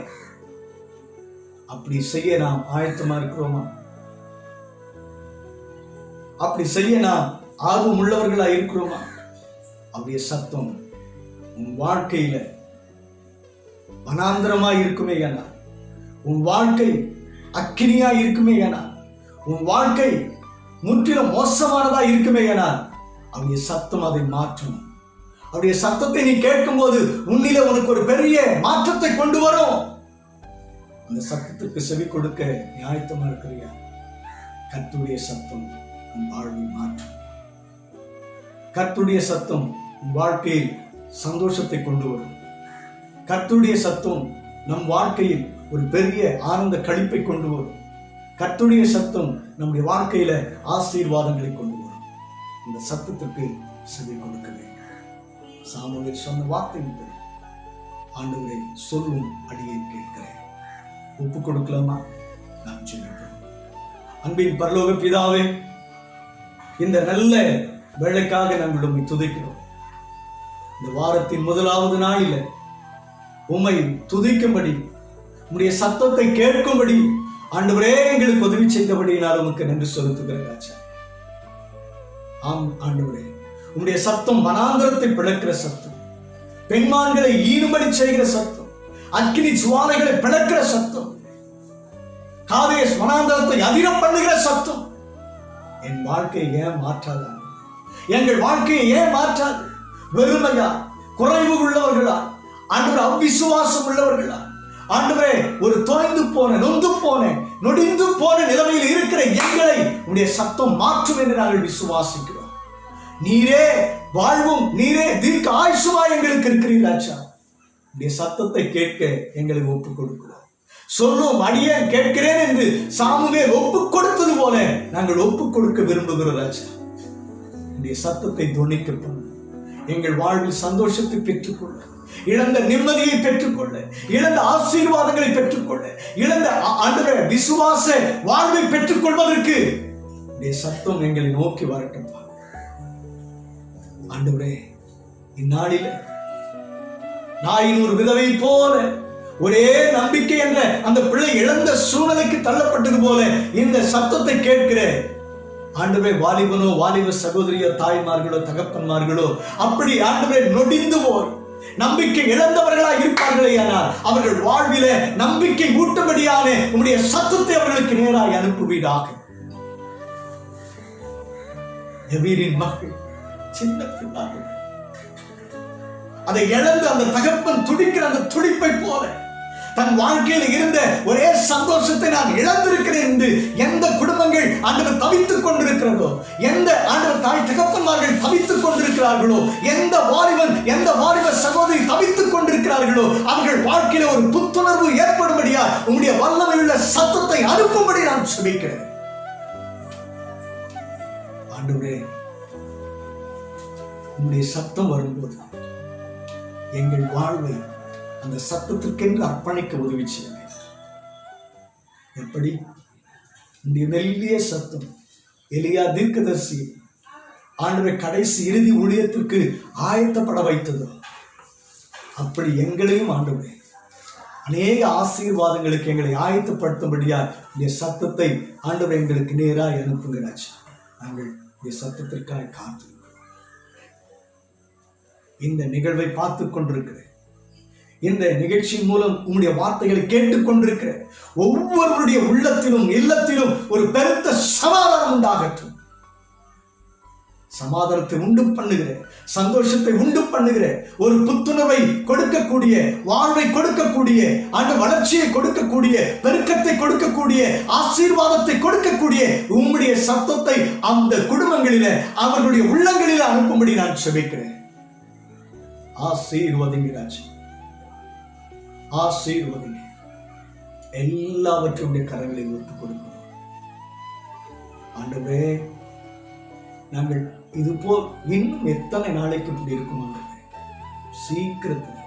அப்படி செய்ய நாம் ஆயத்தமா இருக்கிறோமா? அப்படி செய்ய நாம் ஆர்வம் உள்ளவர்களா இருக்கிறோமா? அவருடைய சத்தம் உன் வாழ்க்கையில வனாந்திரமா இருக்குமே ஏனா, உன் வாழ்க்கை அக்கினியா இருக்குமே ஏனா, உன் வாழ்க்கை முற்றிலும் மோசமானதா இருக்குமே ஏனால் அவருடைய சத்தம் அதை மாற்றும். அவருடைய சத்தத்தை நீ கேட்கும் போது உன்னில உனக்கு ஒரு பெரிய மாற்றத்தை கொண்டு வரும். அந்த சத்தத்திற்கு செவி கொடுக்க ஆயத்தமா இருக்கிறியா? கர்த்தருடைய சத்தம் உன் வாழ்வை மாற்றும். கர்த்தருடைய சத்தம் உன் வாழ்க்கையில் சந்தோஷத்தை கொண்டு வரும். கர்த்தருடைய சத்தம் நம் வாழ்க்கையில் ஒரு பெரிய ஆனந்த களிப்பை கொண்டு வரும். கர்த்தருடைய சத்தம் நம்முடைய வாழ்க்கையில ஆசீர்வாதங்களை கொண்டு வரும். இந்த சத்தத்துக்கு செவி கொடுக்க வேண்டும். சாமுவேல் சொன்ன வார்த்தையின்படி ஆண்டவரை சொல்லும் அடியை கேட்கிறேன். ஒப்பு கொடுக்கலாமா? நாம் ஜெபிப்போம். அன்பின் பரலோக பிதாவே, இந்த நல்ல வேளைக்காக நாங்கள் உம்மை துதிக்கிறோம். இந்த வாரத்தின் முதலாவது நாளில் உம்மை துதிக்கும்படி, உம்முடைய சத்தத்தை கேட்கும்படி ஆண்டவரே எங்களுக்கு உதவி செய்தபடி நான் உமக்கு நன்றி செலுத்துகிறேன் ராஜா. ஆம் ஆண்டவரே, உம்முடைய சத்தம் வனாந்தரத்தை பிளக்கிற சத்தம், பெண்மான்களை ஈடுபடி செய்கிற சத்தம், அக்கினி சுவாலைகளை பிளக்கிற சத்தம், காதேஸ் வனாந்தரத்தை அதிர பண்ணுகிற சத்தம் என் வாழ்க்கையை ஏன் மாற்றாது? எங்கள் வாழ்க்கையை ஏன் மாற்றாது? வெறுமையா, குறைவு உள்ளவர்களா, ஆண்டவர் அவ்விசுவாசம் உள்ளவர்களா, ஆண்டவரே ஒரு தோய்ந்து போன, நொந்து போன, நொடிந்து போன நிலைமையில் இருக்கிற எங்களை உடைய சத்தம் மாற்றும் என்று நாங்கள் விசுவாசிக்கிறோம். நீரே வாழ்வும், நீரே தீர்க்க ஆயுசுமா எங்களுக்கு இருக்கிறீர்களாச்சா. உடைய சத்தத்தை கேட்க எங்களை ஒப்புக் கொடுக்கிறோம். சொல்லும் அடியே கேட்கிறேன் என்று சாமுவேல் ஒப்புக் கொடுத்தது போல நாங்கள் ஒப்புக் கொடுக்க விரும்புகிறோம் ராஜா. உடைய சத்தத்தை துணிக்க பண்ண எங்கள் வாழ்வில் சந்தோஷத்தை பெற்றுக்கொள்ள, இழந்த நிம்மதியை பெற்றுக்கொள்ள, இழந்த ஆசீர்வாதங்களை பெற்றுக்கொள்ள, இழந்த ஆண்டவரே விசுவாச வாழ்வை பெற்றுக்கொள்வதற்கு உடைய சத்தம் எங்களை நோக்கி வரட்டும் ஆண்டவரே. இந்நாளில நாயின் ஒரு விதவை போல ஒரே நம்பிக்கை என்ற அந்த பிள்ளை இழந்த சூழ்நிலைக்கு தள்ளப்பட்டது போல இந்த சத்தத்தை கேட்கிற ஆண்டவரே வாலிபனோ, வாலிப சகோதரியோ, தாய்மார்களோ, தகப்பன்மார்களோ அப்படி ஆண்டவரே நொடிந்து போய் நம்பிக்கை இழந்தவர்களா இருப்பார்களே, ஆனால் அவர்கள் வாழ்வில நம்பிக்கை ஊட்டும்படியான உம்முடைய சத்தத்தை அவர்களுக்கு நேராய் அனுப்புவீராக. எவீரின் மக்கள் சின்ன பிள்ளைகள் அதை இழந்து அந்த தகப்பன் துடிக்கிற அந்த துடிப்பை போல தன் வாழ்க்கையில் இருந்த ஒரே சந்தோஷத்தை நான் இழந்திருக்கிறேன் என்று எந்த குடும்பங்கள் ஆண்டவர் தவித்துக் கொண்டிருக்கிறதோ, எந்த ஆண்டவர் தாய் தகப்பன்மார்கள் தவித்துக் கொண்டிருக்கிறார்களோ, எந்த வாலிபன், எந்த வாலிப சகோதரி தவித்துக் கொண்டிருக்கிறார்களோ, அவர்கள் வாழ்க்கையில ஒரு புத்துணர்வு ஏற்படும்படியா உங்களுடைய வல்லமையுள்ள சத்தத்தை அனுப்பும்படி நான் சுபிக்கிறேன் ஆண்டவரே. உங்களுடைய சத்தம் வரும்போது எங்கள் வாழ்வை அந்த சத்தத்திற்கென்று அர்ப்பணிக்க உதவி செய்யுங்க. எப்படி இந்த மெல்லிய சத்தம் எலியா தீர்க்கதரிசி ஆண்டவரை கடைசி இறுதி ஊழியத்திற்கு ஆயத்தப்பட வைத்ததோ, அப்படி எங்களையும் ஆண்டவரே அநேக ஆசீர்வாதங்களுக்கு எங்களை ஆயத்தப்படுத்தும்படியா இந்த சத்தத்தை ஆண்டவர் எங்களுக்கு நேராக அனுப்புகிறாச்சு. நாங்கள் இந்த சத்தத்திற்காக காத்து இந்த நிகழ்வை பார்த்து கொண்டிருக்கிற, இந்த நிகழ்ச்சியின் மூலம் உங்களுடைய வார்த்தைகளை கேட்டுக் கொண்டிருக்கிற ஒவ்வொருவருடைய உள்ளத்திலும் இல்லத்திலும் ஒரு பெருத்த சமாதானம் உண்டாகட்டும். சமாதானத்தை உண்டு பண்ணுகிற, சந்தோஷத்தை உண்டு பண்ணுகிற, ஒரு புத்துணர்வை கொடுக்கக்கூடிய, வாழ்வை கொடுக்கக்கூடிய, அந்த வளர்ச்சியை கொடுக்கக்கூடிய, பெருக்கத்தை கொடுக்கக்கூடிய, ஆசீர்வாதத்தை கொடுக்கக்கூடிய உம்முடைய சத்தத்தை அந்த குடும்பங்களில அவர்களுடைய உள்ளங்களில் அனுப்பும்படி நான் செபிக்கிறேன். ஆசீர்வதிங்க, ஆசீர்வதிங்க. எல்லாவற்றையும் கரங்களில் ஒப்புக் கொடுக்கிறோம் ஆண்டவரே. நாங்கள் இது போல் இன்னும் எத்தனை நாளைக்கு இப்படி இருக்கும் ஆண்டவரே? சீக்கிரத்தில்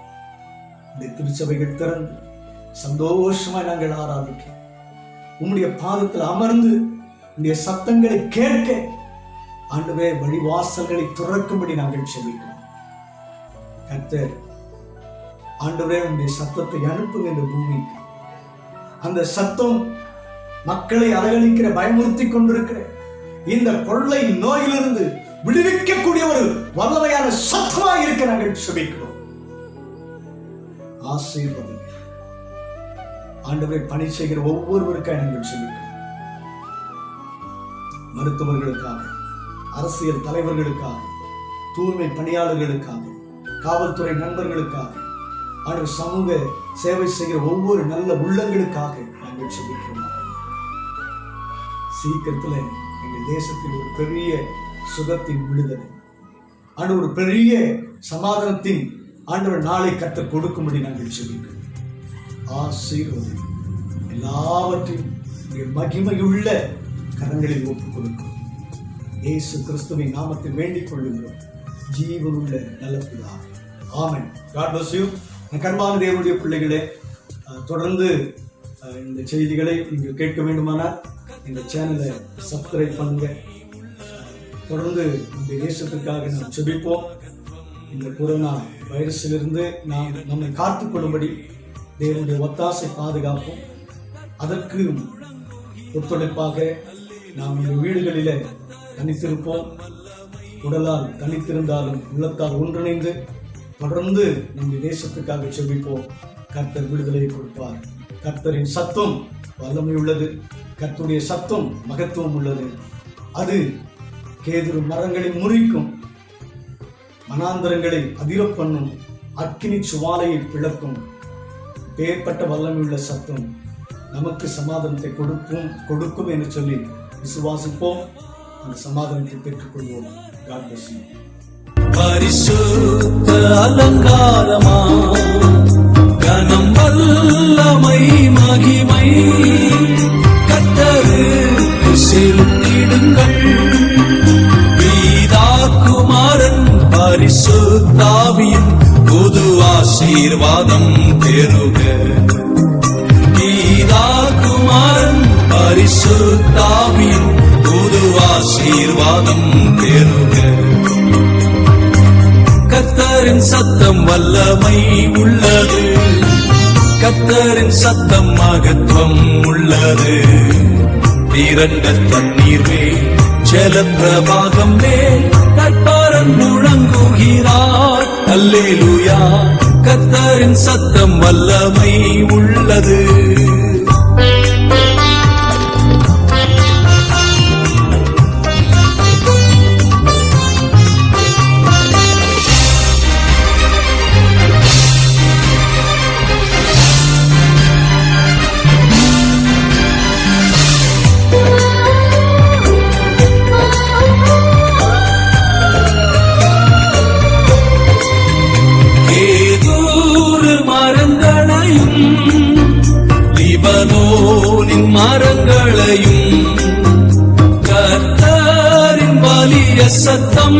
இந்த திருச்சபைகள் திறந்து சந்தோஷமாய் நாங்கள் ஆராதிக்க, உம்முடைய பாதத்தில் அமர்ந்து உம்முடைய சத்தங்களை கேட்க ஆண்டவரே வழிவாசல்களை துறக்கும்படி நாங்கள் செபிக்கிறோம். கர்த்தர் ஆண்டவரே உம்முடைய சத்தத்தை அனுப்புங்க இந்த பூமிக்கு. அந்த சத்தம் மக்களை அலகழிக்கிற, பயமுறுத்தி கொண்டிருக்கிற இந்த கொள்ளை நோயிலிருந்து விடுவிக்கக்கூடிய ஒரு வல்லமையான சத்தமாக இருக்க நாங்கள் செபிக்கிறோம். ஆசீர்வாதம் ஆண்டவரை பணி செய்கிற ஒவ்வொருவருக்காக நாங்கள் செபிக்கிறோம். மருத்துவர்களுக்காக, அரசியல் தலைவர்களுக்காக, தூய்மை பணியாளர்களுக்காக, காவல்துறை நண்பர்களுக்காக, ஆண்டவர் சமூக சேவை செய்கிற ஒவ்வொரு நல்ல உள்ளங்களுக்காக நாங்கள் செபிக்கிறோம். சீக்கிரத்துல எங்கள் தேசத்தில் ஒரு பெரிய சுகத்தின் விடுதலை ஆண்டு, ஒரு பெரிய சமாதானத்தின் ஆண்டவர் நாளை கர்த்தர் கொடுக்கும்படி நாங்கள் ஜெபிக்கிறோம். ஆசீர்வதி எல்லாவற்றையும் மகிமையுள்ள கரங்களில் ஒப்புக் கொடுக்கும் இயேசு கிறிஸ்துவின் நாமத்தில் வேண்டிக் கொள்ளுகிறோம் ஜீவனுள்ள நல்ல பிதாவே. ஆமென். God bless you. கர்த்தருடைய தேவனுடைய பிள்ளைகளே, தொடர்ந்து இந்த செய்திகளை நீங்கள் கேட்க வேண்டுமானால் இந்த சேனலை சப்ஸ்கிரைப் பண்ணுங்க. தொடர்ந்து இந்த தேசத்துக்காக நாம் ஜெபிப்போம். இந்த கொரோனா வைரஸிலிருந்து நாம் நம்மை காத்துக் கொள்ளும்படி தேவனுடைய ஒத்தாசை பாதுகாப்போம். அதற்கு ஒத்துழைப்பாக நாம் இந்த வீடுகளிலே தனித்திருப்போம். உடலால் தனித்திருந்தாலும் உள்ளத்தால் ஒன்றிணைந்து தொடர்ந்து நம்முடைய தேசத்துக்காக ஜெபிப்போம். கர்த்தர் விடுதலையை கொடுப்பார். கர்த்தரின் சத்தம் வல்லமை உள்ளது. கர்த்தருடைய சத்தம் மகத்துவம் உள்ளது. அது கேதுரு மரங்களை முறிக்கும், மனாந்தரங்களை அதிரப் பண்ணும், அக்கினி சுவாலையை பிளக்கும். பேர்பட்ட வல்லமை உள்ள சத்தம் நமக்கு சமாதானத்தை கொடுக்கும் என்று சொல்லி விசுவாசிப்போம். அந்த சமாதானத்தை பெற்றுக்கொள்வோம். God bless you. பரிசுத்த அலங்காரமா கனம் வல்லமை மகிமை கர்த்தருக்கு செலுத்திடுங்கள். பிதா குமாரன் பரிசுத்தாவியின் புது ஆசீர்வாதம் பெறுக. பிதா குமாரன் பரிசுத்தாவியின் புது ஆசீர்வாதம் பெறுக. கர்த்தரின் சத்தம் வல்லமை உள்ளது. கர்த்தரின் சத்தம் மகத்துவம் உள்ளது. திரண்ட தண்ணீர் மேல் ஜலப்பிரவாகம் மேல் கர்த்தரன் முழங்குகிறார். அல்லேலூயா. கர்த்தரின் சத்தம் வல்லமை உள்ளது. லிபனோனின் மரங்களையும் கர்த்தரின் வலிய சத்தம்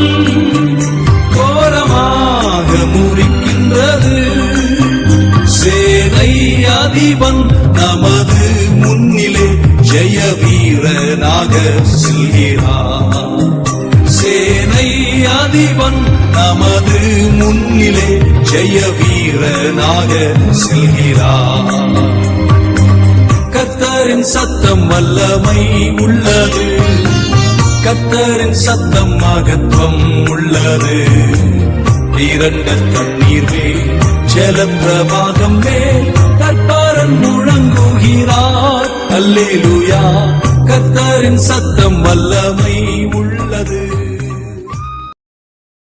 கோரமாக முறிக்கின்றது. சேனை அதிபன் நமது முன்னிலே ஜெய வீரனாக செல்கிறார். சேனை அதிபன் நமது முன்னிலே ஜெய வீரனாக செல்கிறார். கர்த்தரின் சத்தம் வல்லமை உள்ளது. கர்த்தரின் சத்தம் மகத்துவம் உள்ளது. திரண்ட தண்ணீர் மேல் ஜலப்பிரவாகம் மேல் கர்த்தரன் முழங்குகிறார். அல்லேலூயா. கர்த்தரின் சத்தம் வல்லமை